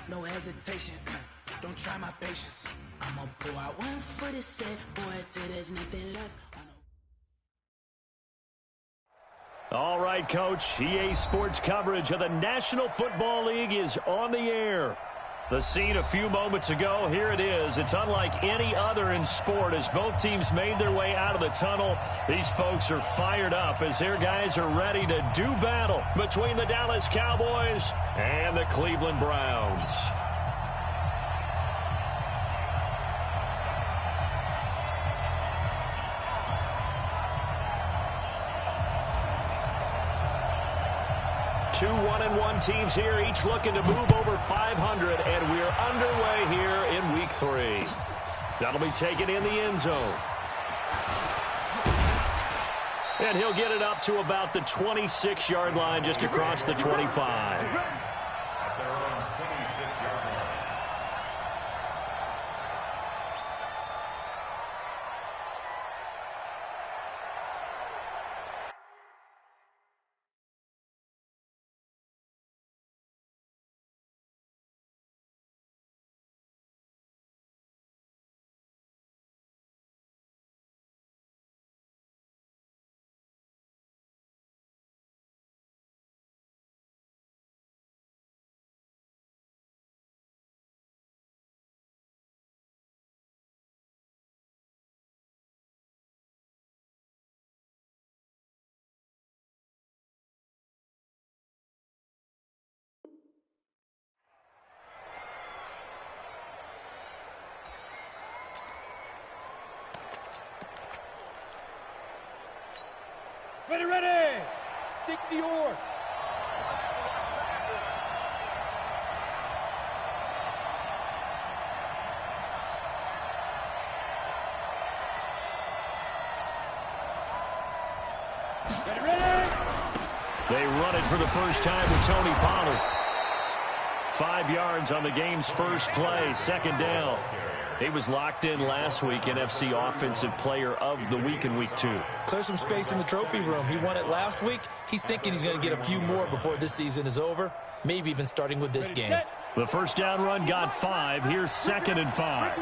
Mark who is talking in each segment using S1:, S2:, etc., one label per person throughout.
S1: no hesitation. Don't try my patience. I'ma pull out one foot and say, boy, till there's nothing left.
S2: All right, Coach. EA Sports coverage of the National Football League is on the air. The scene a few moments ago, here it is. It's unlike any other in sport as both teams made their way out of the tunnel. These folks are fired up as their guys are ready to do battle between the Dallas Cowboys and the Cleveland Browns. Two 1-1 teams here, each looking to move over 500, and we're underway here in Week 3. That'll be taken in the end zone. And he'll get it up to about the 26-yard line, just across the 25.
S3: Ready! 60 yards. Ready!
S2: They run it for the first time with Tony Pollard. 5 yards on the game's first play, second down. He was locked in last week, NFC Offensive Player of the Week in Week 2.
S4: Clear some space in the trophy room. He won it last week. He's thinking he's going to get a few more before this season is over, maybe even starting with this game.
S2: The first down run got 5. Here's 2nd and 5.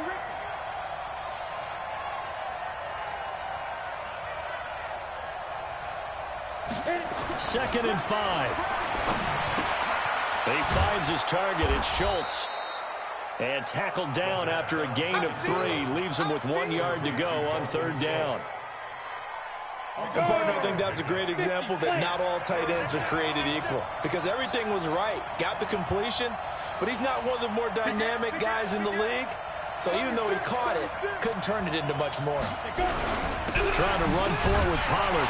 S2: Second and 5. He finds his target. It's Schultz. And tackled down after a gain of 3. Leaves him with 1 yard to go on third down.
S4: And partner, I think that's a great example that not all tight ends are created equal. Because everything was right. Got the completion, but he's not one of the more dynamic guys in the league. So even though he caught it, couldn't turn it into much more.
S2: Trying to run forward with Pollard.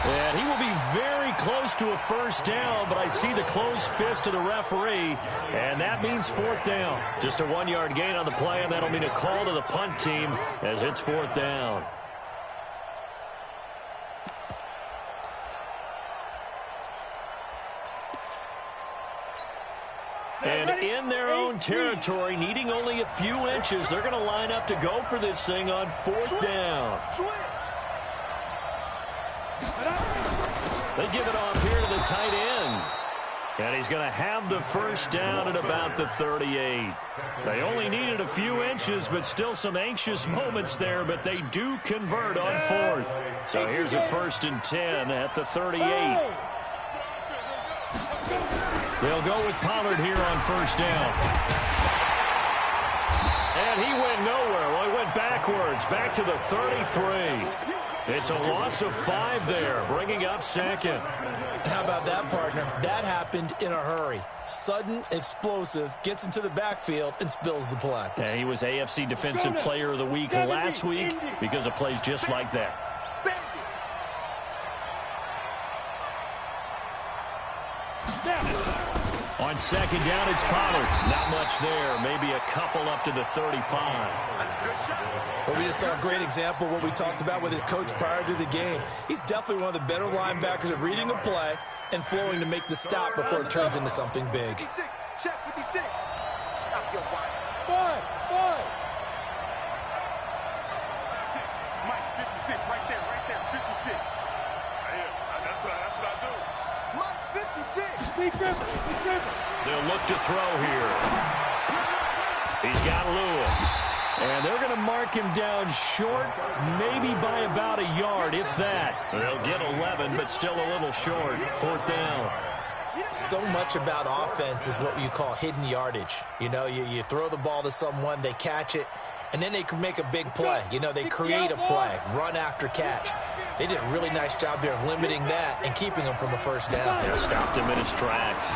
S2: And he will be very close to a first down, but I see the closed fist of the referee, and that means fourth down. Just a 1 yard gain on the play, and that'll mean a call to the punt team as it's fourth down. And in their own territory, needing only a few inches, they're going to line up to go for this thing on fourth down. They give it off here to the tight end. And he's going to have the first down at about the 38. They only needed a few inches, but still some anxious moments there, but they do convert on fourth. So here's a 1st and 10 at the 38. They'll go with Pollard here on first down. And he went nowhere. Well, he went backwards, back to the 33. It's a loss of 5 there, bringing up 2nd.
S4: How about that, partner? That happened in a hurry. Sudden, explosive, gets into the backfield, and spills the play.
S2: And he was AFC Defensive Player of the Week last week because of plays just like that. On second down, it's Pollard. Not much there. Maybe a couple up to the 35.
S4: Well, we just saw a great example of what we talked about with his coach prior to the game. He's definitely one of the better linebackers at reading a play and flowing to make the stop before it turns into something big.
S3: Check 56. Stop your body. 5. Mike, 56, right there, 56. That's what I do. Mike, 56. They'll
S2: look to throw here. He's got Lewis. And they're going to mark him down short, maybe by about a yard, if that. They'll get 11, but still a little short. 4th down.
S4: So much about offense is what you call hidden yardage. You know, you throw the ball to someone, they catch it, and then they can make a big play. You know, they create a play, run after catch. They did a really nice job there of limiting that and keeping him from a first down.
S2: Yeah, stopped him in his tracks.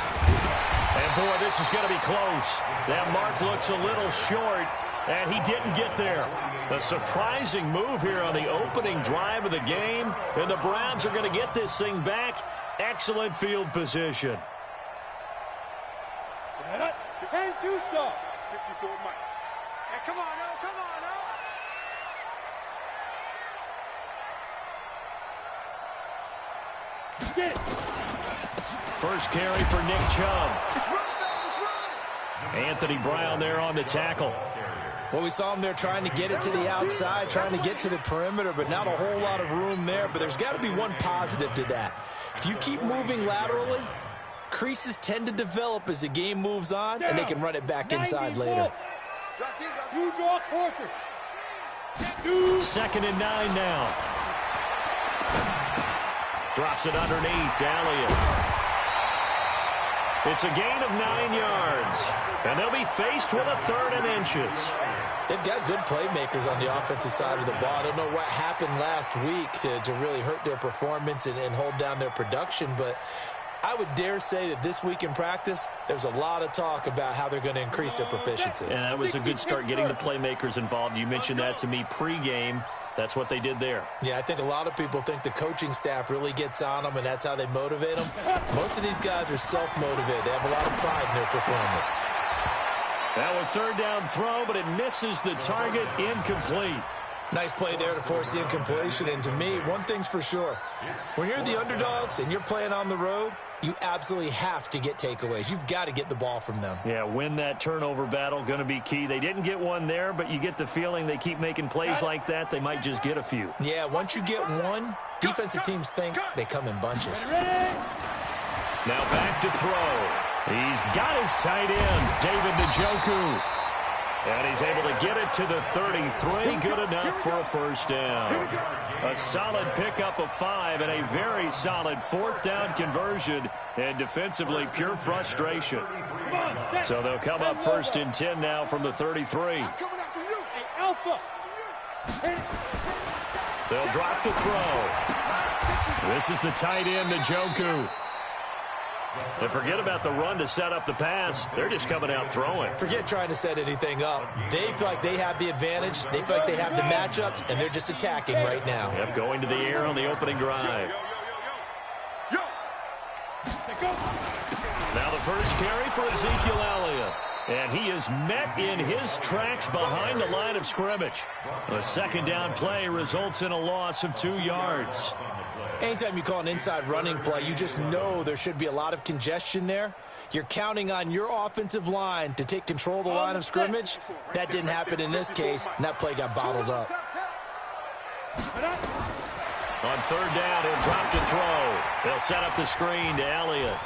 S2: And, boy, this is going to be close. That mark looks a little short, and he didn't get there. A surprising move here on the opening drive of the game, and the Browns are going to get this thing back. Excellent field position.
S3: 10-2 stop. 54 Mike. Hey, come on, now, come on, now. Get it.
S2: First carry for Nick Chubb. Anthony Brown there on the tackle.
S4: Well, we saw him there trying to get it to the outside, trying to get to the perimeter, but not a whole lot of room there. But there's got to be one positive to that. If you keep moving laterally, creases tend to develop as the game moves on, and they can run it back inside later.
S3: You draw quarter.
S2: 2nd and 9 now. Drops it underneath to Elliott. It's a gain of 9 yards, and they'll be faced with a 3rd and inches.
S4: They've got good playmakers on the offensive side of the ball. I don't know what happened last week to really hurt their performance and hold down their production, but I would dare say that this week in practice, there's a lot of talk about how they're going to increase their proficiency.
S2: And that was a good start getting the playmakers involved. You mentioned that to me pregame. That's what they did there.
S4: Yeah, I think a lot of people think the coaching staff really gets on them, and that's how they motivate them. Most of these guys are self-motivated. They have a lot of pride in their performance.
S2: That was 3rd down throw, but it misses the target. Incomplete.
S4: Nice play there to force the incompletion. And to me, one thing's for sure. When you're the underdogs and you're playing on the road, you absolutely have to get takeaways. You've got to get the ball from them.
S2: Yeah, win that turnover battle, going to be key. They didn't get one there, but you get the feeling they keep making plays like that, they might just get a few.
S4: Yeah, once you get one, defensive teams think they come in bunches.
S2: Now back to throw. He's got his tight end, David Njoku. And he's able to get it to the 33. Good enough for a first down. A solid pickup of 5 and a very solid 4th down conversion. And defensively, pure frustration. So they'll come up 1st and 10 now from the 33. They'll drop to throw. This is the tight end, Njoku. And forget about the run to set up the pass. They're just coming out throwing.
S4: Forget trying to set anything up. They feel like they have the advantage. They feel like they have the matchups, and they're just attacking right now.
S2: Yep, going to the air on the opening drive. Now the first carry for Ezekiel Elliott. And he is met in his tracks behind the line of scrimmage. A 2nd down play results in a loss of 2 yards.
S4: Anytime you call an inside running play, you just know there should be a lot of congestion there. You're counting on your offensive line to take control of the line of scrimmage. That didn't happen in this case, and that play got bottled up.
S2: On 3rd down, he'll drop to throw. They'll set up the screen to Elliott.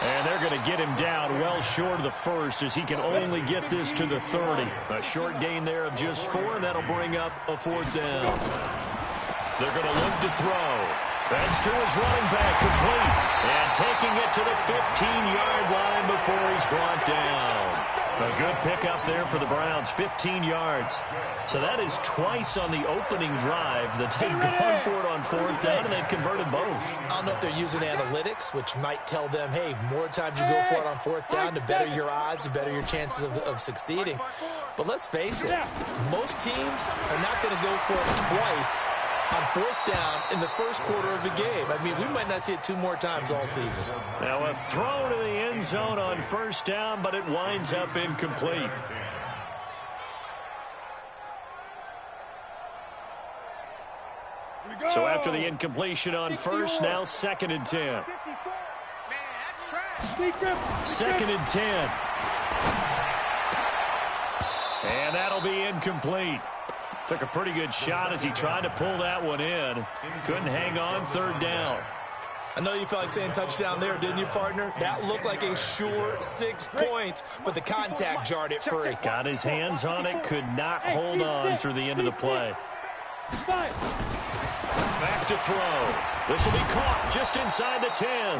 S2: And they're going to get him down well short of the 1st as he can only get this to the 30. A short gain there of just 4, and that'll bring up a 4th down. They're going to look to throw. That's to his running back, complete. And taking it to the 15-yard line before he's brought down. A good pickup there for the Browns, 15 yards. So that is twice on the opening drive that they've gone for it on 4th down, and they've converted both.
S4: I don't know if they're using analytics, which might tell them, hey, more times you go for it on 4th down, the better your odds, the better your chances of succeeding. But let's face it, most teams are not going to go for it twice on 4th down in the first quarter of the game. I mean, we might not see it 2 more times all season.
S2: Now a throw to the end zone on 1st down, but it winds up incomplete. So after the incompletion on 1st, now 2nd and 10. 2nd and 10. And that'll be incomplete. Took a pretty good shot as he tried to pull that one in. Couldn't hang on 3rd down.
S4: I know you felt like saying touchdown there, didn't you, partner? That looked like a sure 6 points, but the contact jarred it free.
S2: Got his hands on it, could not hold on through the end of the play. Back to throw. This will be caught just inside the 10.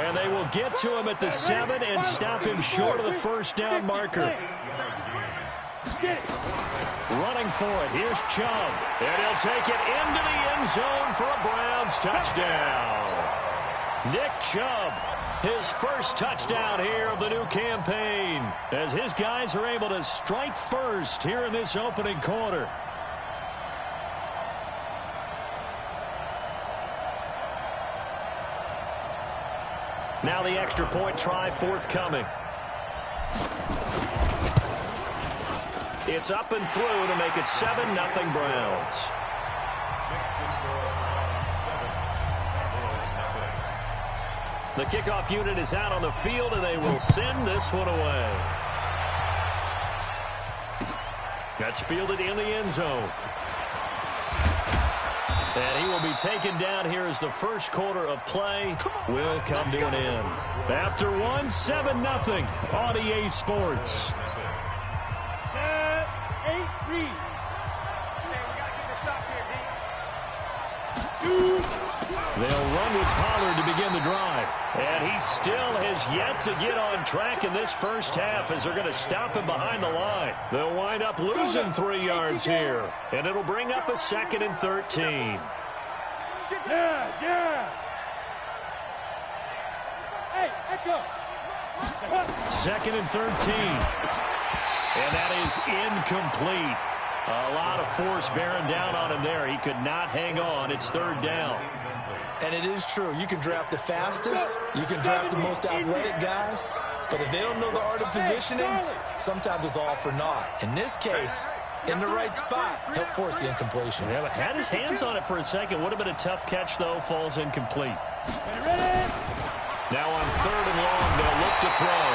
S2: And they will get to him at the 7 and stop him short of the first down marker. Running for it, here's Chubb. And he'll take it into the end zone for a Browns touchdown. Nick Chubb, his first touchdown here of the new campaign, as his guys are able to strike first here in this opening quarter. Now the extra point try forthcoming. It's up and through to make it 7-0 Browns. The kickoff unit is out on the field, and they will send this one away. That's fielded in the end zone. And he will be taken down here as the first quarter of play will come to an end. After one, 7-0 on EA Sports. They'll run with Pollard to begin the drive. And he still has yet to get on track in this first half as they're going to stop him behind the line. They'll wind up losing 3 yards here. And it'll bring up a 2nd and 13. Second and 13. And that is incomplete. A lot of force bearing down on him there. He could not hang on. It's 3rd down.
S4: And it is true. You can draft the fastest. You can draft the most athletic guys. But if they don't know the art of positioning, sometimes it's all for naught. In this case, in the right spot, help force the incompletion.
S2: Yeah, but had his hands on it for a second. Would have been a tough catch, though. Falls incomplete. Now on 3rd and long, they'll look to throw.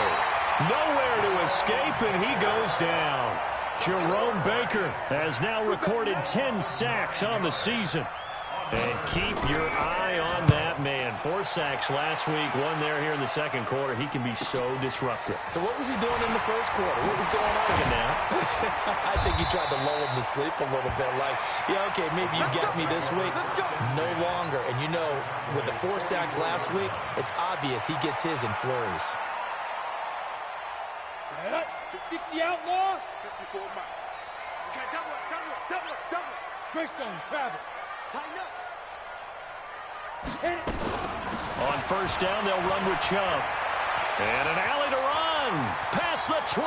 S2: Nowhere to escape, and he goes down. Jerome Baker has now recorded 10 sacks on the season. And keep your eye on that man. 4 sacks last week, 1 there here in the second quarter. He can be so disruptive.
S4: So what was he doing in the first quarter? What was going on?
S2: Took a nap.
S4: I think he tried to lull him to sleep a little bit. Like, yeah, okay, maybe you got me this week. No longer. And you know, with the 4 sacks last week, it's obvious he gets his in flurries.
S5: 60 outlaw.
S3: 54 mile. Okay, double it.
S5: Greystone travel.
S3: Tighten up.
S2: On first down, they'll run with Chubb. And an alley to run. Past the 20.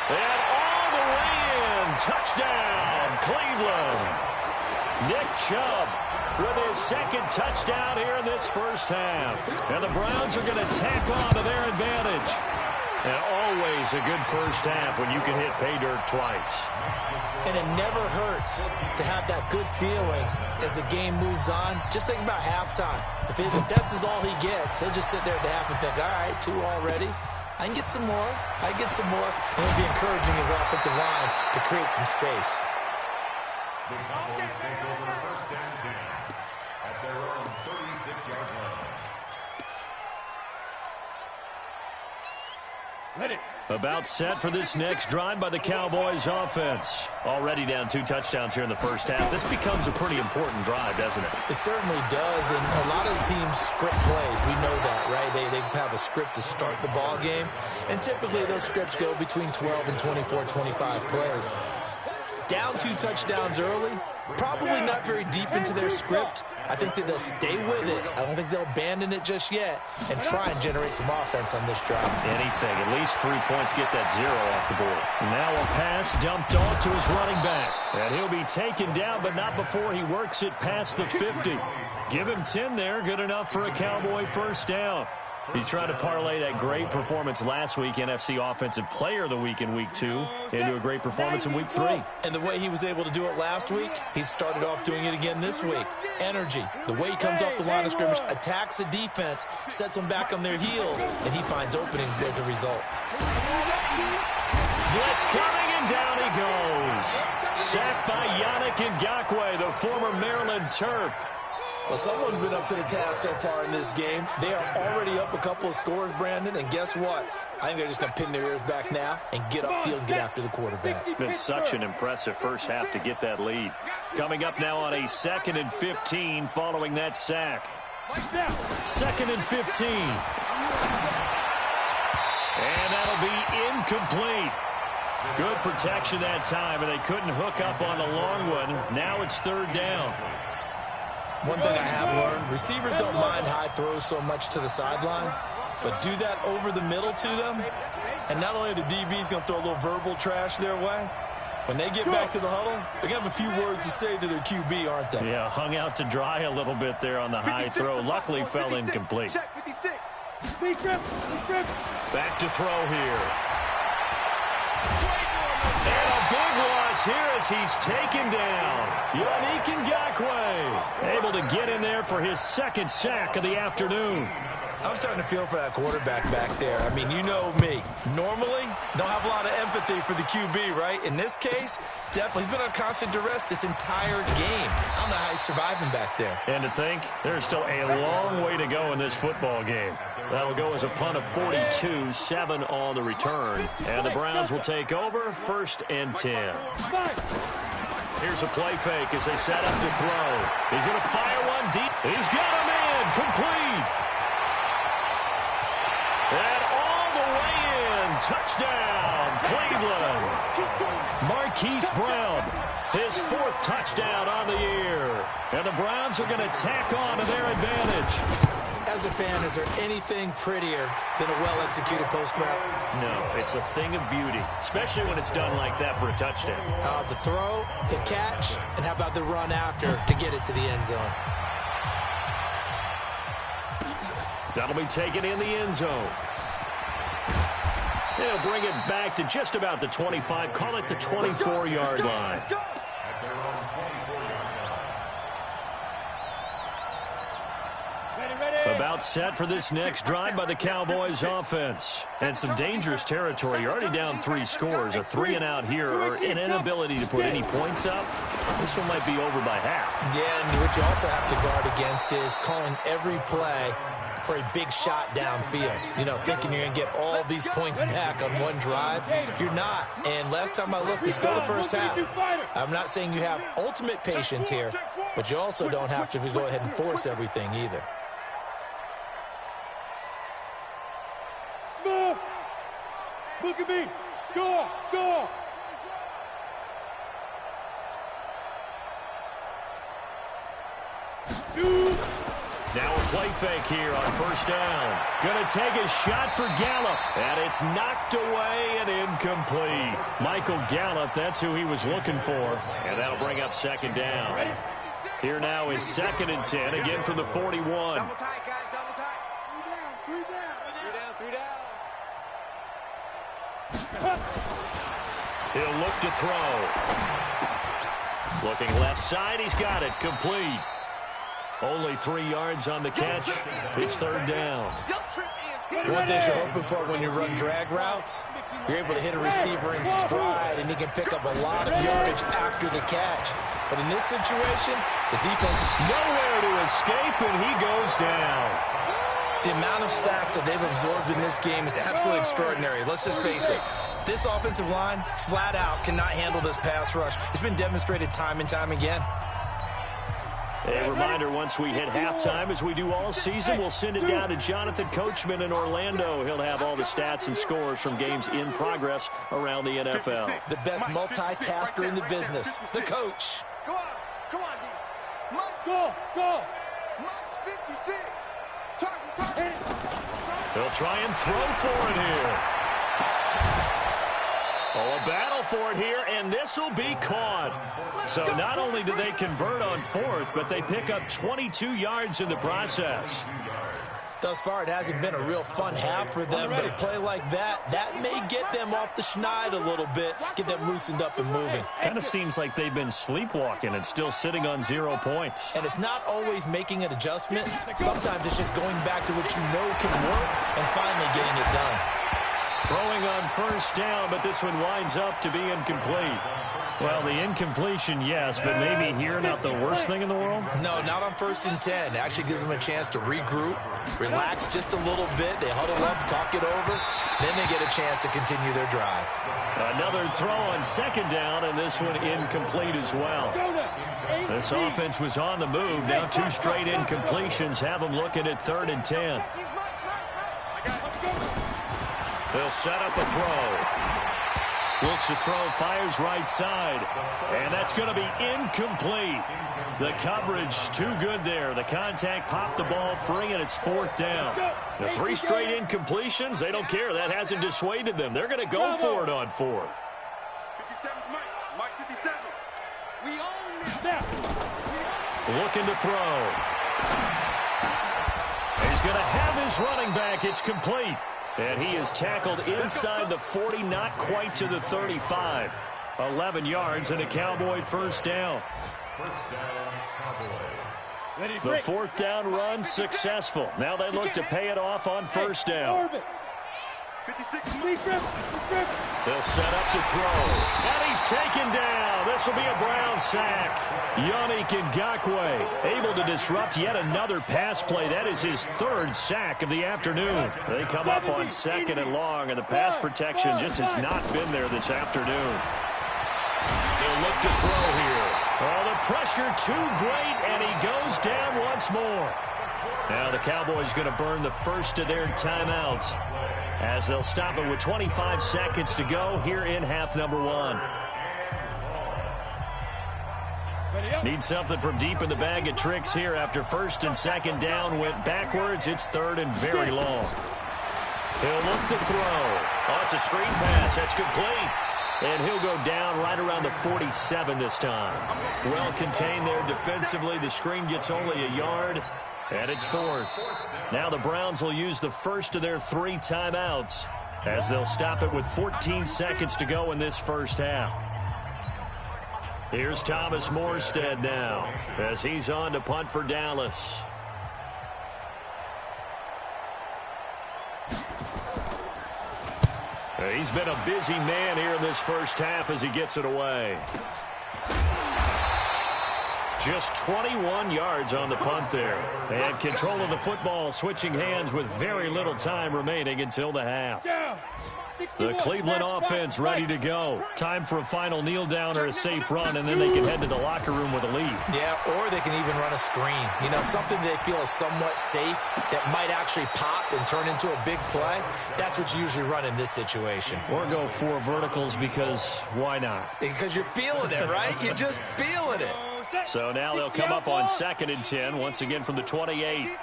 S2: And all the way in. Touchdown, Cleveland. Nick Chubb with his 2nd touchdown here in this first half. And the Browns are going to tack on to their advantage. And always a good first half when you can hit pay dirt twice.
S4: And it never hurts to have that good feeling as the game moves on. Just think about halftime. If that's all he gets, he'll just sit there at the half and think, all right, 2 already. I can get some more. And he'll be encouraging his offensive line to create some space.
S6: The Cowboys take over 1st and 10 at their own 36-yard line.
S2: About set for this next drive by the Cowboys offense. Already down 2 touchdowns here in the first half. This becomes a pretty important drive, doesn't it?
S4: It certainly does, and a lot of teams script plays. We know that, right? They have a script to start the ball game, and typically those scripts go between 12 and 24, 25 plays. Down 2 touchdowns early, probably not very deep into their script. I think that they'll stay with it. I don't think they'll abandon it just yet and try and generate some offense on this drive.
S2: Anything. At least 3 points, get that 0 off the board. Now a pass dumped off to his running back. And he'll be taken down, but not before he works it past the 50. Give him 10 there. Good enough for a Cowboy first down. He's trying to parlay that great performance last week, NFC Offensive Player of the Week in Week 2, into a great performance in Week 3.
S4: And the way he was able to do it last week, he started off doing it again this week. Energy, the way he comes off the line of scrimmage, attacks the defense, sets them back on their heels, and he finds openings as a result.
S2: Blitz coming, and down he goes. Sacked by Yannick Ngakoue, the former Maryland Terp.
S4: Well, someone's been up to the task so far in this game. They are already up a couple of scores, Brandon, and guess what? I think they're just going to pin their ears back now and get upfield and get after the quarterback.
S2: Been such an impressive first half to get that lead. Coming up now on a 2nd and 15 following that sack. 2nd and 15. And that'll be incomplete. Good protection that time, and they couldn't hook up on the long one. Now it's 3rd down.
S4: One thing I have learned, receivers don't mind high throws so much to the sideline, but do that over the middle to them, and not only are the DBs going to throw a little verbal trash their way, when they get back to the huddle, they're going to have a few words to say to their QB, aren't they?
S2: Yeah, hung out to dry a little bit there on the high throw. Luckily fell incomplete. Back to throw here. And a big loss here as he's taken down. Yannick Ngakoue able to get in there for his 2nd sack of the afternoon.
S4: I'm starting to feel for that quarterback back there. I mean, you know me. Normally, don't have a lot of empathy for the QB, right? In this case, definitely. He's been on constant duress this entire game. I don't know how he's surviving back there.
S2: And to think, there's still a long way to go in this football game. That'll go as a punt of 42, 7 on the return. And the Browns will take over, 1st and 10. Here's a play fake as they set up to throw. He's going to fire one deep. He's got a man complete. And all the way in. Touchdown, Cleveland. Marquise Brown, his 4th touchdown on the year. And the Browns are going to tack on to their advantage.
S4: As a fan, is there anything prettier than a well-executed post route?
S2: No, it's a thing of beauty, especially when it's done like that for a touchdown.
S4: The throw, the catch, and how about the run after to get it to the end zone?
S2: That'll be taken in the end zone. They'll bring it back to just about the 25, call it the 24-yard line. About set for this next drive by the Cowboys offense. And some dangerous territory. You're already down 3 scores. A 3-and-out here or an inability to put any points up. This one might be over by half.
S4: Yeah, and what you also have to guard against is calling every play for a big shot downfield. You know, thinking you're going to get all these points back on one drive. You're not. And last time I looked, it's still the first half. I'm not saying you have ultimate patience here, but you also don't have to go ahead and force everything either.
S5: Smith! Look at me! Score! Score!
S2: Now a play fake here on 1st down. Gonna take a shot for Gallup. And it's knocked away and incomplete. Michael Gallup, that's who he was looking for. And that'll bring up 2nd down. Here now is 2nd and 10, again from the 41.
S3: Double tight, guys, double tight. 3 down. 3 down.
S2: He'll look to throw. Looking left side, he's got it, complete. Only 3 yards on the catch. It's 3rd down.
S4: One thing you're hoping for when you run drag routes, you're able to hit a receiver in stride, and he can pick up a lot of yardage after the catch. But in this situation, the defense
S2: nowhere to escape, and he goes down.
S4: The amount of sacks that they've absorbed in this game is absolutely extraordinary. Let's just face it. This offensive line, flat out, cannot handle this pass rush. It's been demonstrated time and time again.
S2: A reminder, once we hit halftime, as we do all season, we'll send it down to Jonathan Coachman in Orlando. He'll have all the stats and scores from games in progress around the NFL.
S4: The best multitasker in the business, the coach.
S3: Come on, come on, D. Mike,
S5: Go!
S3: Mike's 56. Target.
S2: He'll try and throw for it here. Oh, a battle for it here, and this will be caught. So not only do they convert on 4th, but they pick up 22 yards in the process.
S4: Thus far, it hasn't been a real fun half for them, but a play like that may get them off the schneid a little bit, get them loosened up and moving.
S2: Kind of seems like they've been sleepwalking and still sitting on 0 points.
S4: And it's not always making an adjustment. Sometimes it's just going back to what you know can work and finally getting it done.
S2: Throwing on 1st down, but this one winds up to be incomplete. Well, the incompletion, yes, but maybe here not the worst thing in the world?
S4: No, not on 1st and 10. It actually gives them a chance to regroup, relax just a little bit. They huddle up, talk it over. Then they get a chance to continue their drive.
S2: Another throw on 2nd down, and this one incomplete as well. This offense was on the move. Now 2 straight incompletions have them looking at 3rd and 10. They'll set up a throw. Looks to throw, fires right side. And that's going to be incomplete. The coverage too good there. The contact popped the ball free, and it's 4th down. The 3 straight incompletions, they don't care. That hasn't dissuaded them. They're going to go for it on 4th.
S3: 57, Mike 57.
S5: We own this now.
S2: Looking to throw. He's going to have his running back. It's complete. And he is tackled inside the 40, not quite to the 35. 11 yards and a Cowboy first down.
S6: First down, Cowboys.
S2: The 4th down run successful. Now they look to pay it off on 1st down.
S3: 56,
S2: They'll set up to throw. And he's taken down. This will be a Brown sack. Yannick Ngakoue able to disrupt yet another pass play. That is his 3rd sack of the afternoon. They come up on 2nd and long, and the pass protection just has not been there this afternoon. He'll look to throw here. Oh, the pressure too great, and he goes down once more. Now the Cowboys going to burn the first of their timeouts as they'll stop it with 25 seconds to go here in half number 1. Need something from deep in the bag of tricks here after 1st and 2nd down went backwards. It's 3rd and very long. He'll look to throw. Oh, it's a screen pass. That's complete. And he'll go down right around the 47 this time. Well contained there defensively. The screen gets only a yard. And it's 4th. Now the Browns will use the first of their 3 timeouts as they'll stop it with 14 seconds to go in this first half. Here's Thomas Morstead now as he's on to punt for Dallas. He's been a busy man here in this first half as he gets it away. Just 21 yards on the punt there. And control of the football switching hands with very little time remaining until the half. The Cleveland offense ready to go. Time for a final kneel down or a safe run, and then they can head to the locker room with a lead.
S4: Yeah, or they can even run a screen. You know, something they feel is somewhat safe that might actually pop and turn into a big play. That's what you usually run in this situation.
S2: Or go 4 verticals because why not?
S4: Because you're feeling it, right? You're just feeling it.
S2: So now they'll come up on 2nd and 10, once again from the 28.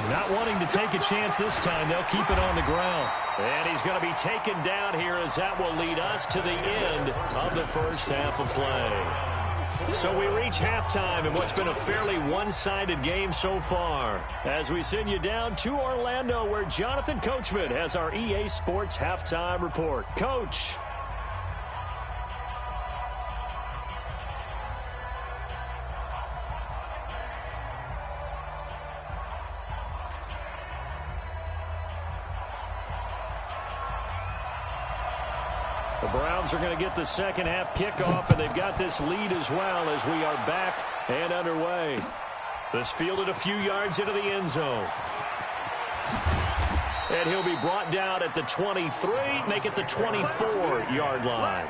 S2: Not wanting to take a chance this time, they'll keep it on the ground. And he's going to be taken down here as that will lead us to the end of the first half of play. So we reach halftime in what's been a fairly one-sided game so far as we send you down to Orlando where Jonathan Coachman has our EA Sports halftime report. Coach. The Browns are going to get the second half kickoff, and they've got this lead as well as we are back and underway. This fielded a few yards into the end zone. And he'll be brought down at the 23, make it the 24-yard line.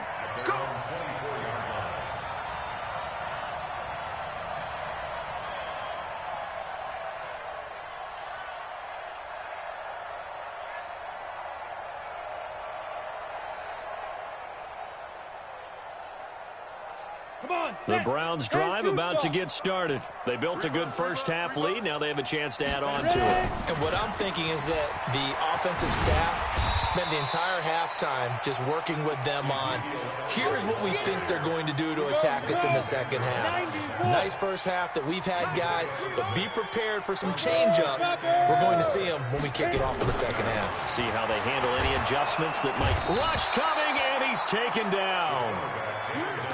S2: The Browns drive about to get started. They built a good first half lead. Now they have a chance to add on to it.
S4: And what I'm thinking is that the offensive staff spent the entire halftime just working with them on, here's what we think they're going to do to attack us in the second half. Nice first half that we've had, guys, but be prepared for some change-ups. We're going to see them when we kick it off in the second half.
S2: See how they handle any adjustments that might rush coming, and he's taken down.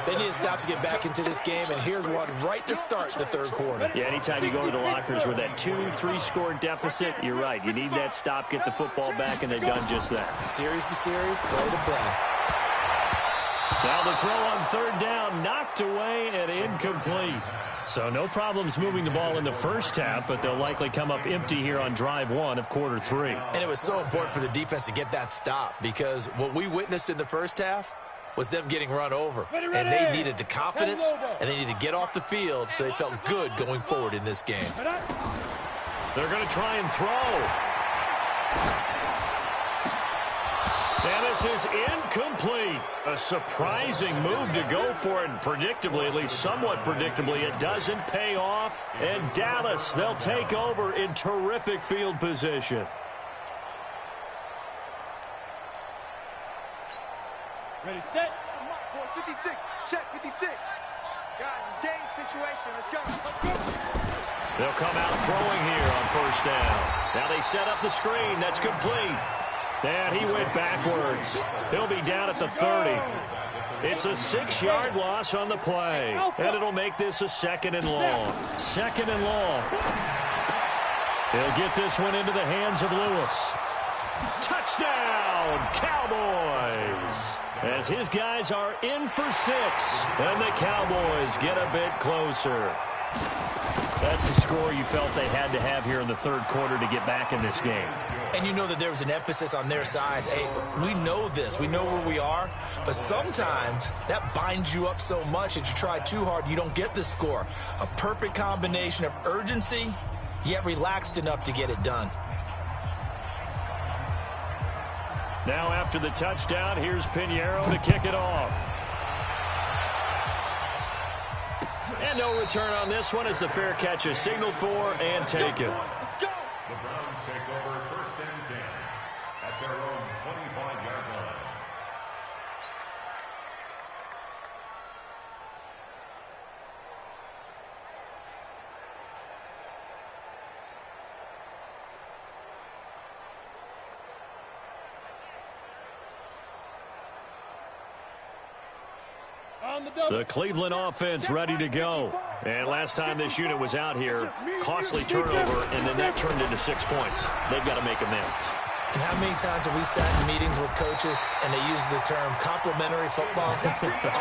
S4: They need to stop to get back into this game, and here's one right to start the third quarter.
S2: Yeah, anytime you go to the lockers with that 2-3 score deficit, you're right. You need that stop, get the football back, and they've done just that.
S4: Series to series, play to play.
S2: Now the throw on third down, knocked away and incomplete. So no problems moving the ball in the first half, but they'll likely come up empty here on drive one of quarter three.
S4: And it was so important for the defense to get that stop, because what we witnessed in the first half was them getting run over. And they needed the confidence, and they needed to get off the field so they felt good going forward in this game.
S2: They're going to try and throw. And this is incomplete. A surprising move to go for it. Predictably, at least somewhat predictably, it doesn't pay off. And Dallas, they'll take over in terrific field position.
S5: Ready, set.
S3: 56. Check 56. Guys, it's game situation. Let's go.
S2: They'll come out throwing here on first down. Now they set up the screen. That's complete. And he went backwards. He'll be down at the 30. It's a 6-yard loss on the play. And it'll make this a second and long. Second and long. He'll get this one into the hands of Lewis. Touchdown, Cowboys! As his guys are in for 6. And the Cowboys get a bit closer. That's the score you felt they had to have here in the third quarter to get back in this game.
S4: And you know that there was an emphasis on their side. Hey, we know this. We know where we are. But sometimes that binds you up so much that you try too hard, you don't get the score. A perfect combination of urgency, yet relaxed enough to get it done.
S2: Now after the touchdown, here's Pinheiro to kick it off. And no return on this one as the fair catch is signaled for and taken.
S3: Let's go.
S6: The Browns take over first and 10 at their own 25-yard line.
S2: The Cleveland offense ready to go. And last time this unit was out here, costly turnover, and then that turned into 6 points. They've got to make amends.
S4: And how many times have we sat in meetings with coaches and they use the term complementary football?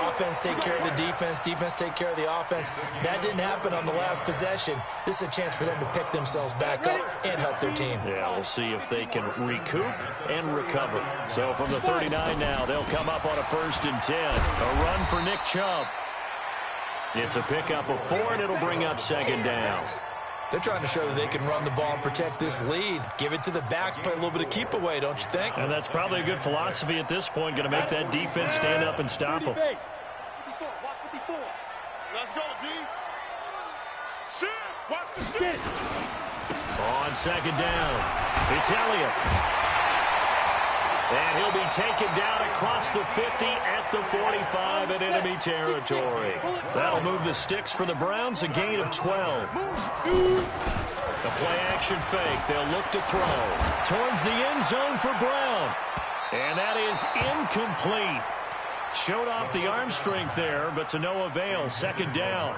S4: Offense take care of the defense, defense take care of the offense. That didn't happen on the last possession. This is a chance for them to pick themselves back up and help their team.
S2: Yeah, we'll see if they can recoup and recover. So from the 39 now, they'll come up on a 1st and 10. A run for Nick Chubb. It's a pickup of 4, and it'll bring up 2nd down.
S4: They're trying to show that they can run the ball and protect this lead. Give it to the backs, play a little bit of keep away, don't you think?
S2: And that's probably a good philosophy at this point, going to make that defense stand up and stop them.
S3: 54. Watch 54. Let's go, D. Shit. Watch the shit.
S2: On 2nd down, it's Elliott. And he'll be taken down across the 50 at the 45 in enemy territory. That'll move the sticks for the Browns, a gain of 12. The play-action fake. They'll look to throw. Towards the end zone for Brown. And that is incomplete. Showed off the arm strength there, but to no avail. 2nd down.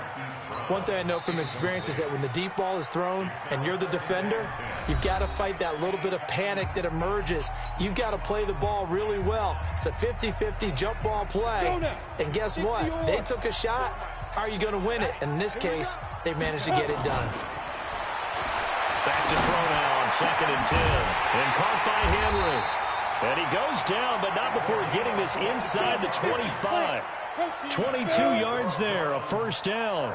S4: One thing I know from experience is that when the deep ball is thrown and you're the defender, you've got to fight that little bit of panic that emerges. You've got to play the ball really well. It's a 50-50 jump ball play. And guess what? They took a shot. How are you going to win it? And in this case, they managed to get it done.
S2: Back to throw now on 2nd and 10. And caught by Henry. And he goes down, but not before getting this inside the 25. 22 yards there, a 1st down.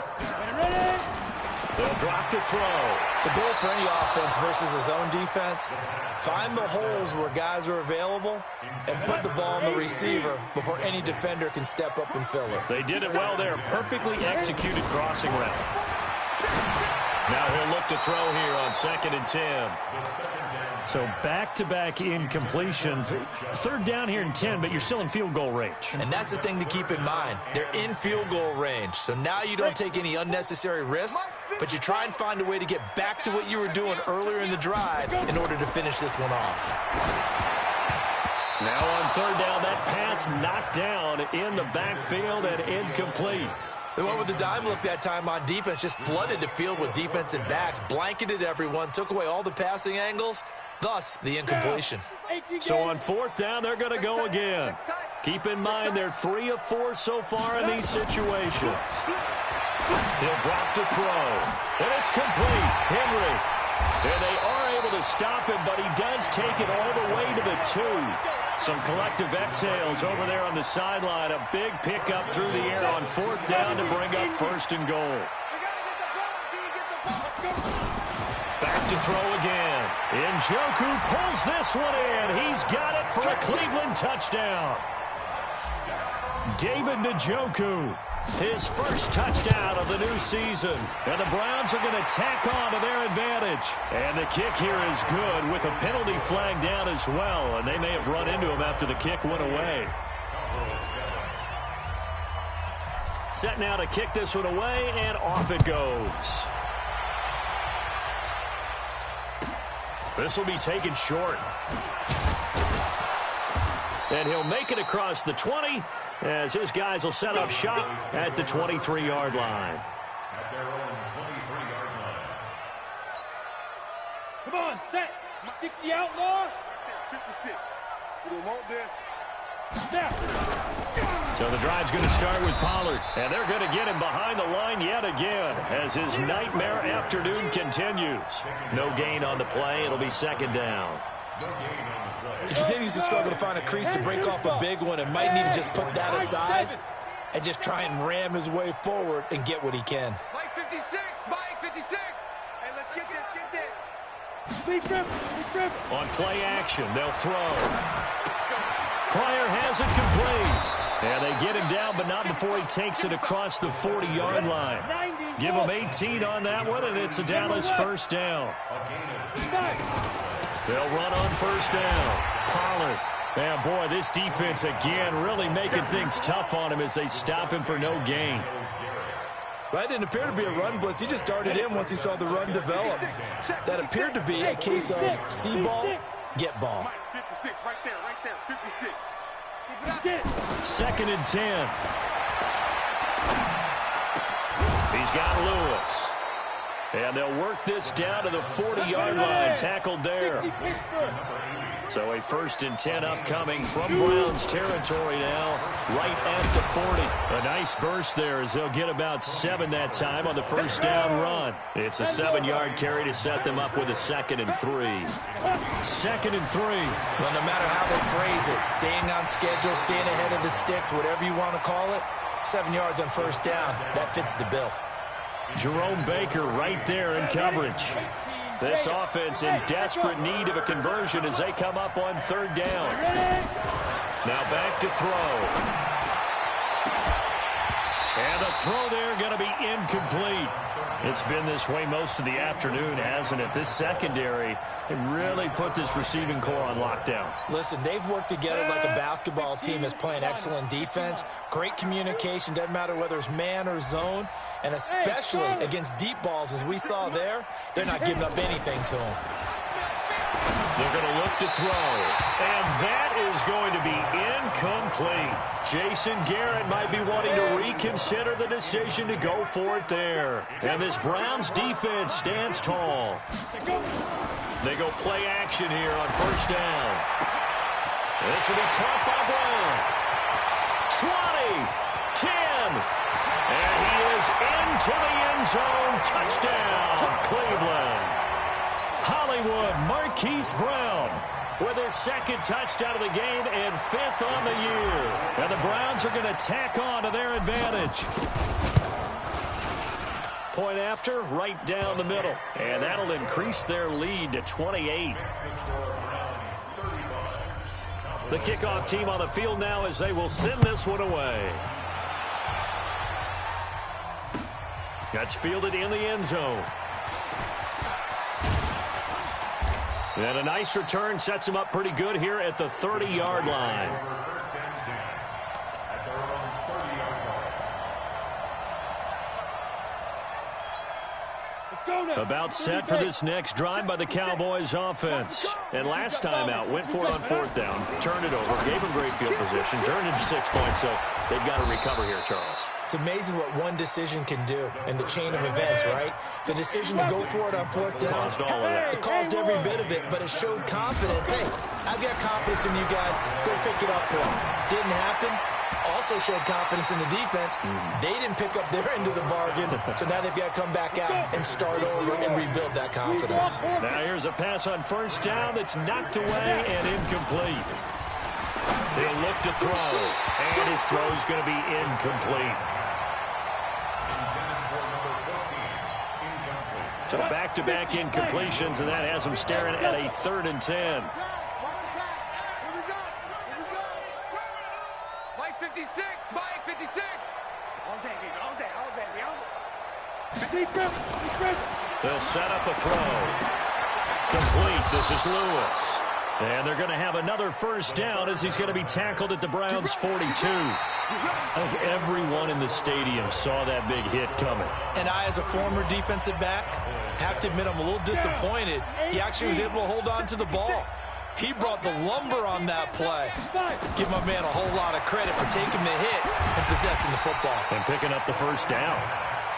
S2: They'll drop the throw.
S4: The goal for any offense versus a zone defense, find the holes where guys are available and put the ball on the receiver before any defender can step up and fill it.
S2: They did it well there. Perfectly executed crossing route. Now he'll look to throw here on 2nd and 10. So back-to-back incompletions. 3rd down here and 10, but you're still in field goal range.
S4: And that's the thing to keep in mind. They're in field goal range. So now you don't take any unnecessary risks, but you try and find a way to get back to what you were doing earlier in the drive in order to finish this one off.
S2: Now on 3rd down, that pass knocked down in the backfield and incomplete.
S4: They went with the dime look that time on defense, just flooded the field with defensive backs, blanketed everyone, took away all the passing angles, Thus, the incompletion.
S2: So on 4th down, they're going to go again. Keep in mind they're 3 of 4 so far in these situations. He'll drop to throw. And it's complete. Henry. And they are able to stop him, but he does take it all the way to the 2. Some collective exhales over there on the sideline. A big pickup through the air on 4th down to bring up 1st and goal. Back to throw again. Njoku pulls this one in. He's got it for a Cleveland touchdown. David Njoku, his first touchdown of the new season. And the Browns are going to tack on to their advantage. And the kick here is good with a penalty flag down as well. And they may have run into him after the kick went away. Set now to kick this one away, and off it goes. This will be taken short. And he'll make it across the 20 as his guys will set up shop at the 23-yard line.
S6: At their own 23-yard line.
S5: Come on, set. 60 outlaw.
S3: 56. We don't want this.
S2: So the drive's going to start with Pollard, and they're going to get him behind the line yet again as his nightmare afternoon continues. No gain on the play. It'll be 2nd down.
S4: He continues to struggle to find a crease to break off a big one and might need to just put that aside and just try and ram his way forward and get what he can.
S3: Mike 56. Mike 56. Hey, let's get this.
S5: Big rip.
S2: On play action, they'll throw. Pryor has it complete. And they get him down, but not before he takes it across the 40-yard line. Give him 18 on that one, and it's a Dallas 1st down. They'll run on 1st down. Pollard. And, boy, this defense, again, really making things tough on him as they stop him for no gain.
S4: That didn't appear to be a run blitz. He just darted in once he saw the run develop. That appeared to be a case of see ball, get ball.
S3: 56, right there, 56.
S2: 2nd and 10. He's got Lewis. And they'll work this down to the 40-yard line, tackled there. So a 1st and 10 upcoming from Browns territory now, right at the 40. A nice burst there as they'll get about 7 that time on the 1st down run. It's a 7-yard carry to set them up with a 2nd and 3. 2nd and 3.
S4: Well, no matter how they phrase it, staying on schedule, staying ahead of the sticks, whatever you want to call it, 7 yards on 1st down, that fits the bill.
S2: Jerome Baker right there in coverage. This offense in desperate need of a conversion as they come up on 3rd down. Now back to throw. And the throw there going to be incomplete. It's been this way most of the afternoon, hasn't it? This secondary really put this receiving core on lockdown.
S4: Listen, they've worked together like a basketball team that's playing excellent defense. Great communication, doesn't matter whether it's man or zone. And especially against deep balls, as we saw there, they're not giving up anything to them.
S2: They're going to look to throw. And that is going to be incomplete. Jason Garrett might be wanting to reconsider the decision to go for it there. And this Browns defense stands tall. They go play action here on 1st down. This will be caught by Brown. 20, 10. And he is into the end zone. Touchdown, Cleveland. Hollywood Marquise Brown with his 2nd touchdown of the game and 5th on the year. And the Browns are going to tack on to their advantage. Point after, right down the middle. And that'll increase their lead to 28. The kickoff team on the field now as they will send this one away. That's fielded in the end zone. And a nice return sets him up pretty good here at the 30-yard line. About set for this next drive by the Cowboys offense. And last time out, went for it on 4th down, turned it over, gave them great field position, turned into 6 points, so they've got to recover here, Charles.
S4: It's amazing what one decision can do in the chain of events, right? The decision to go for it on 4th down.
S2: Caused all of that.
S4: It caused every bit of it, but it showed confidence. Hey, I've got confidence in you guys. Go pick it up for them. Didn't happen. Also showed confidence in the defense. They didn't pick up their end of the bargain, so now they've got to come back out and start over and rebuild that confidence.
S2: Now here's a pass on 1st down that's knocked away and incomplete. He'll look to throw, and his throw is going to be incomplete. So back-to-back incompletions, and that has him staring at a 3rd and 10.
S3: Mike 56, Mike 56. All day, baby.
S2: They'll set up a throw. Complete. This is Lewis. And they're going to have another 1st down as he's going to be tackled at the Browns' 42. Everyone in the stadium saw that big hit coming.
S4: And I, as a former defensive back, have to admit I'm a little disappointed. He actually was able to hold on to the ball. He brought the lumber on that play. Give my man a whole lot of credit for taking the hit and possessing the football.
S2: And picking up the 1st down.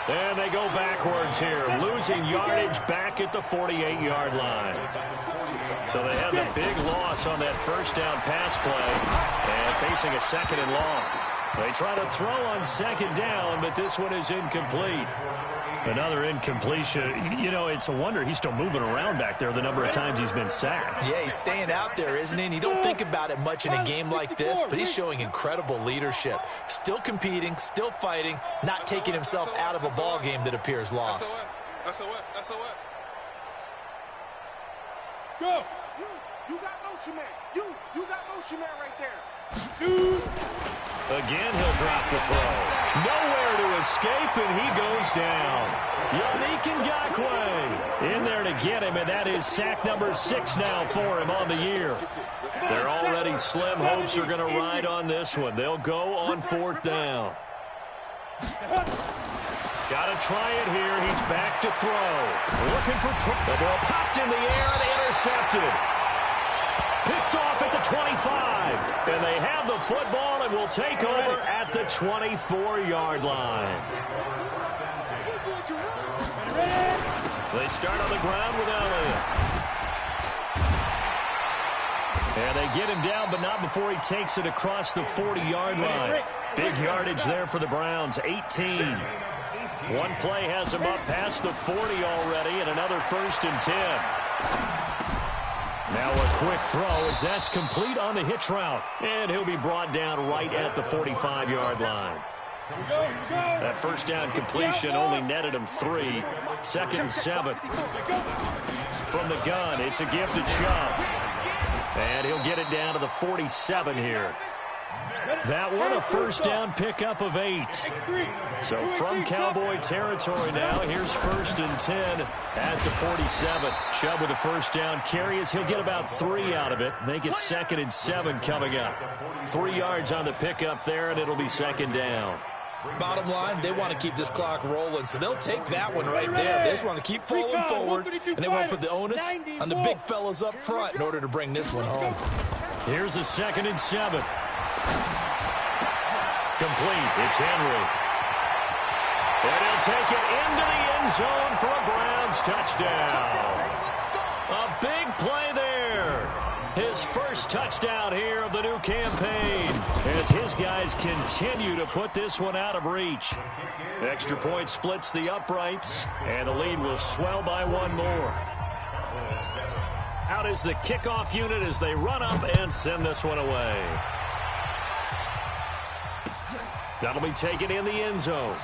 S2: And they go backwards here, losing yardage back at the 48-yard line. So they had the big loss on that 1st down pass play and facing a 2nd and long. They try to throw on 2nd down, but this one is incomplete. Another incompletion. You know, it's a wonder he's still moving around back there the number of times he's been sacked.
S4: Yeah, he's staying out there, isn't he? And you don't think about it much in a game like this, but he's showing incredible leadership. Still competing, still fighting, not taking himself out of a ball game that appears lost.
S3: SOS.
S5: Go.
S3: You got motion man. You got motion man right there.
S5: Shoot.
S2: Again, he'll drop the throw. Nowhere to escape, and he goes down. Yannick Ngakoue in there to get him, and that is sack number 6 now for him on the year. They're already slim hopes are going to ride on this one. They'll go on 4th down. Got to try it here. He's back to throw. Looking for the ball popped in the air and intercepted. Picked off at the 25. And they have the football and will take over at the 24-yard line. They start on the ground with Elliott. And they get him down, but not before he takes it across the 40-yard line. Big yardage there for the Browns, 18. One play has him up past the 40 already, and another 1st and 10. Now a quick throw as that's complete on the hitch route. And he'll be brought down right at the 45-yard line. That 1st down completion only netted him 3. 2nd and 7. From the gun, it's a give to Chubb. And he'll get it down to the 47 here. That one a 1st down pickup of 8. So from Cowboy territory now, here's 1st and 10 at the 47. Chubb with a 1st down carry as he'll get about 3 out of it. Make it 2nd and 7 coming up. 3 yards on the pickup there, and it'll be 2nd down.
S4: Bottom line, they want to keep this clock rolling, so they'll take that one right there. They just want to keep falling forward, and they want to put the onus on the big fellas up front in order to bring this one home.
S2: Here's a 2nd and 7. Complete. It's Henry. And he'll take it into the end zone for a Browns touchdown. A big play there. His 1st touchdown here of the new campaign as his guys continue to put this one out of reach. Extra point splits the uprights, and the lead will swell by 1 more. Out is the kickoff unit as they run up and send this one away. That'll be taken in the end zone.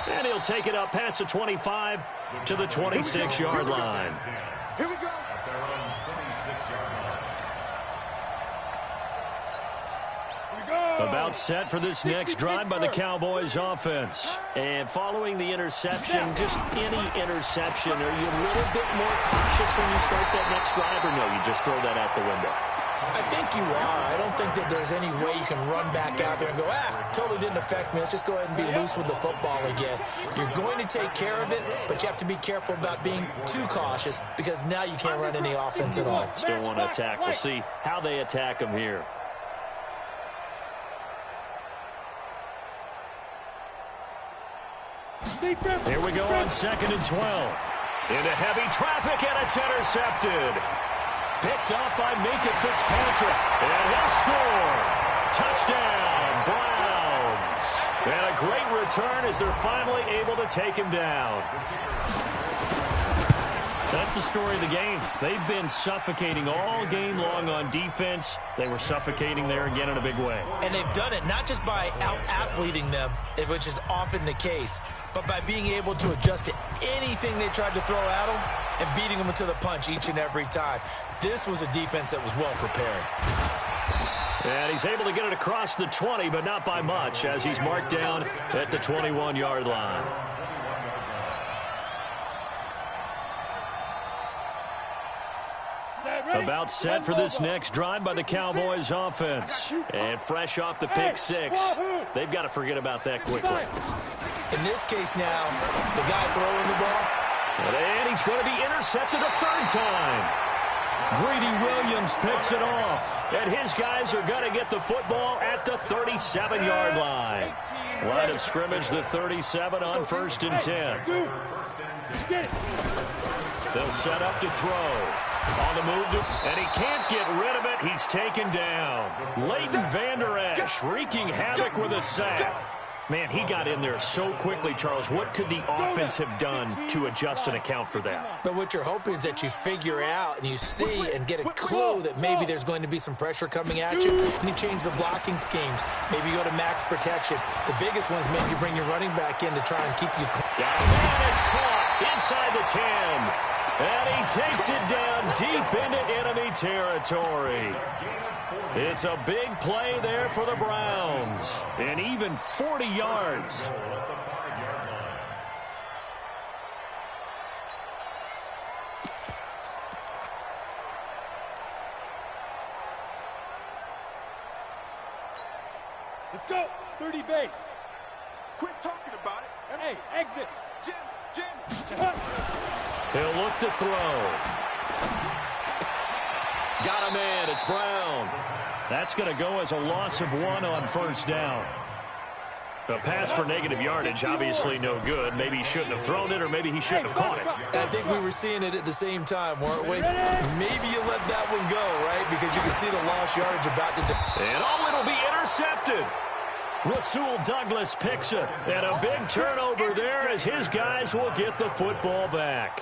S2: And he'll take it up past the 25 to the 26-yard line.
S3: Here we go.
S2: About set for this next drive by the Cowboys offense. And following the interception, just any interception, are you a little bit more cautious when you start that next drive, or no, you just throw that out the window?
S4: I think you are. I don't think that there's any way you can run back out there and go, totally didn't affect me. Let's just go ahead and be loose with the football again. You're going to take care of it, but you have to be careful about being too cautious because now you can't run any offense at all.
S2: Still want to attack. We'll see how they attack him here. Here we go on 2nd and 12. Into heavy traffic, and it's intercepted. Picked up by Minka Fitzpatrick, and he'll score. Touchdown, Browns. And a great return as they're finally able to take him down. That's the story of the game. They've been suffocating all game long on defense. They were suffocating there again in a big way.
S4: And they've done it not just by out-athleting them, which is often the case, but by being able to adjust to anything they tried to throw at them and beating them into the punch each and every time. This was a defense that was well prepared.
S2: And he's able to get it across the 20, but not by much, as he's marked down at the 21-yard line. About set for this next drive by the Cowboys offense. And fresh off the pick six, they've got to forget about that quickly.
S4: In this case now, the guy throwing the ball.
S2: And he's going to be intercepted a third time. Greedy Williams picks it off. And his guys are going to get the football at the 37-yard line. Line of scrimmage, the 37 on 1st and 10. They'll set up to throw. On the move, and he can't get rid of it. He's taken down. Leighton Vander Esch wreaking havoc with a sack. Man, he got in there so quickly, Charles. What could the offense have done to adjust and account for that?
S4: But what you're hoping is that you figure out and you see and get a clue that maybe there's going to be some pressure coming at you, and you change the blocking schemes. Maybe you go to max protection. The biggest one is maybe you bring your running back in to try and keep you clean.
S2: And it's caught inside the 10. And he takes it down deep into enemy territory. It's a big play there for the Browns. And even 40 yards.
S5: Let's go. 30 base.
S3: Quit talking about it.
S5: Hey, exit.
S3: Jim.
S2: He'll look to throw. Got him in. It's Brown. That's going to go as a loss of 1 on 1st down. A pass for negative yardage, obviously no good. Maybe he shouldn't have thrown it, or maybe he shouldn't have caught it.
S4: I think we were seeing it at the same time, weren't we? Maybe you let that one go, right? Because you can see the lost yardage about to...
S2: And it'll be intercepted. Rasul Douglas picks it. And a big turnover there as his guys will get the football back.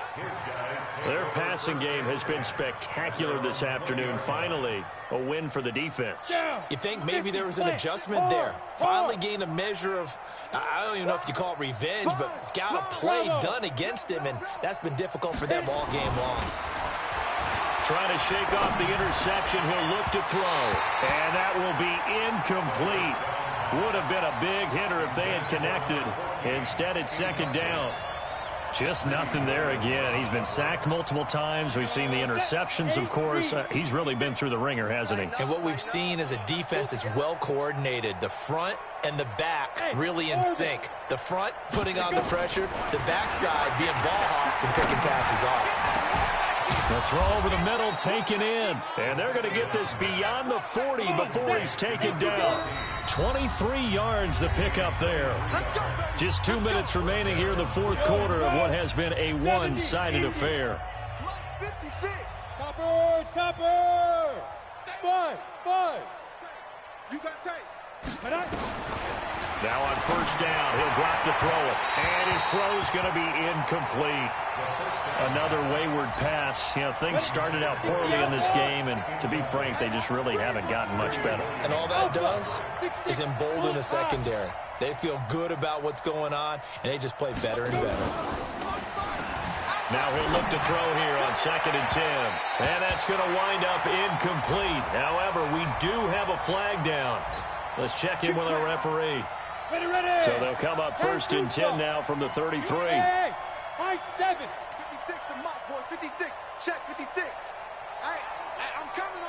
S2: Their passing game has been spectacular this afternoon. Finally, a win for the defense.
S4: You think maybe there was an adjustment there. Finally gained a measure of, I don't even know if you call it revenge, but got a play done against him, and that's been difficult for them all game long.
S2: Trying to shake off the interception. He'll look to throw. And that will be incomplete. Would have been a big hitter if they had connected. Instead, it's 2nd down. Just nothing there again. He's been sacked multiple times. We've seen the interceptions, of course. He's really been through the ringer, hasn't he?
S4: And what we've seen is a defense that's well coordinated. The front and the back really in sync. The front putting on the pressure. The backside being ball hawks and picking passes off.
S2: The throw over the middle taken in. And they're going to get this beyond the 40 before he's taken down. 23 yards the pickup there. Just 2 minutes remaining here in the 4th quarter of what has been a one-sided affair.
S3: 56.
S5: Topper. Five.
S3: You got tape.
S2: Now on 1st down, he'll drop to throw it. And his throw's going to be incomplete. Another wayward pass. You know, things started out poorly in this game, and to be frank, they just really haven't gotten much better.
S4: And all that does is embolden the secondary. They feel good about what's going on, and they just play better and better.
S2: Now he'll look to throw here on 2nd and 10. And that's going to wind up incomplete. However, we do have a flag down. Let's check in with our referee.
S5: Ready.
S2: So they'll come up 1st and 10 now from the 33.
S5: Hey, 7.
S3: 56 to Mike, boys. 56. Check 56. Hey, I'm coming.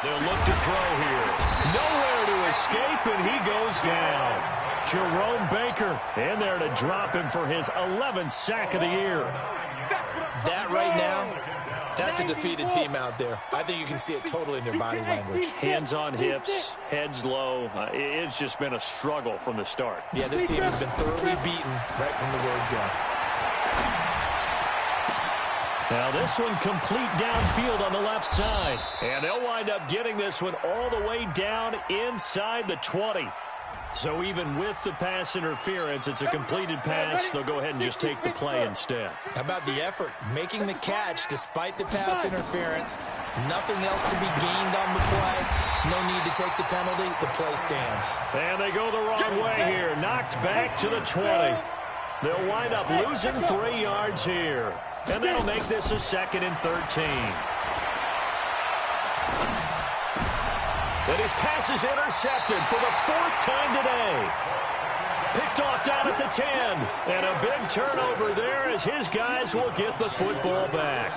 S2: They'll look to throw here. Nowhere to escape, and he goes down. Jerome Baker in there to drop him for his 11th sack of the year.
S4: That right now, that's a defeated team out there. I think you can see it totally in their body language.
S2: Hands on hips, heads low. It's just been a struggle from the start.
S4: Yeah, this team has been thoroughly beaten right from the word go.
S2: Now this one complete downfield on the left side. And they'll wind up getting this one all the way down inside the 20. So even with the pass interference, it's a completed pass. They'll go ahead and just take the play instead.
S4: How about the effort? Making the catch despite the pass interference. Nothing else to be gained on the play. No need to take the penalty. The play stands.
S2: And they go the wrong way here. Knocked back to the 20. They'll wind up losing 3 yards here. And that'll make this a 2nd and 13. And his pass is intercepted for the 4th time today. Picked off down at the 10. And a big turnover there as his guys will get the football back.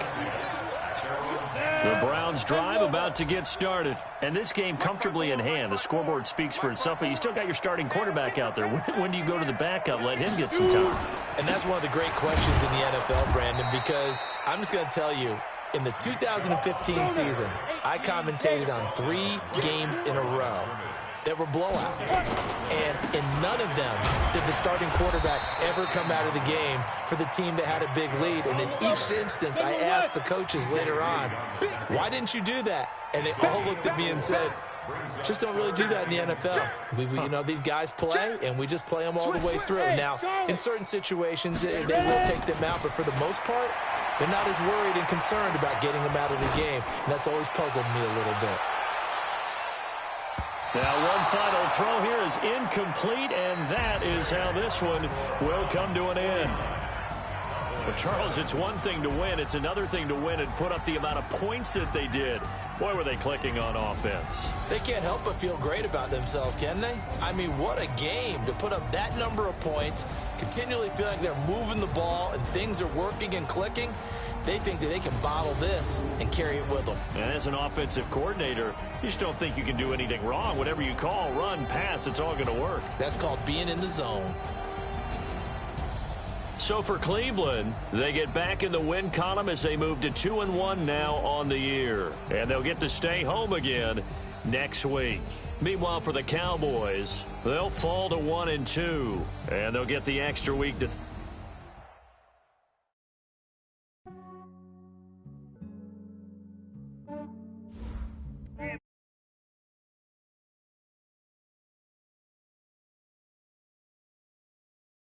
S2: The Browns drive about to get started. And this game comfortably in hand. The scoreboard speaks for itself, but you still got your starting quarterback out there. When do you go to the backup? Let him get some time.
S4: And that's one of the great questions in the NFL, Brandon, because I'm just going to tell you, in the 2015 season, I commentated on 3 games in a row that were blowouts. And in none of them did the starting quarterback ever come out of the game for the team that had a big lead. And in each instance, I asked the coaches later on, why didn't you do that? And they all looked at me and said, just don't really do that in the NFL. You know, these guys play, and we just play them all the way through. Now, in certain situations, they will take them out, but for the most part, they're not as worried and concerned about getting them out of the game, and that's always puzzled me a little bit.
S2: Now, one final throw here is incomplete, and that is how this one will come to an end. But, Charles, it's one thing to win. It's another thing to win and put up the amount of points that they did. Boy, were they clicking on offense.
S4: They can't help but feel great about themselves, can they? I mean, what a game to put up that number of points, continually feel like they're moving the ball and things are working and clicking. They think that they can bottle this and carry it with them.
S2: And as an offensive coordinator, you just don't think you can do anything wrong. Whatever you call, run, pass, it's all going to work.
S4: That's called being in the zone.
S2: So for Cleveland, they get back in the win column as they move to 2-1 now on the year. And they'll get to stay home again next week. Meanwhile, for the Cowboys, they'll fall to 1-2. And they'll get the extra week to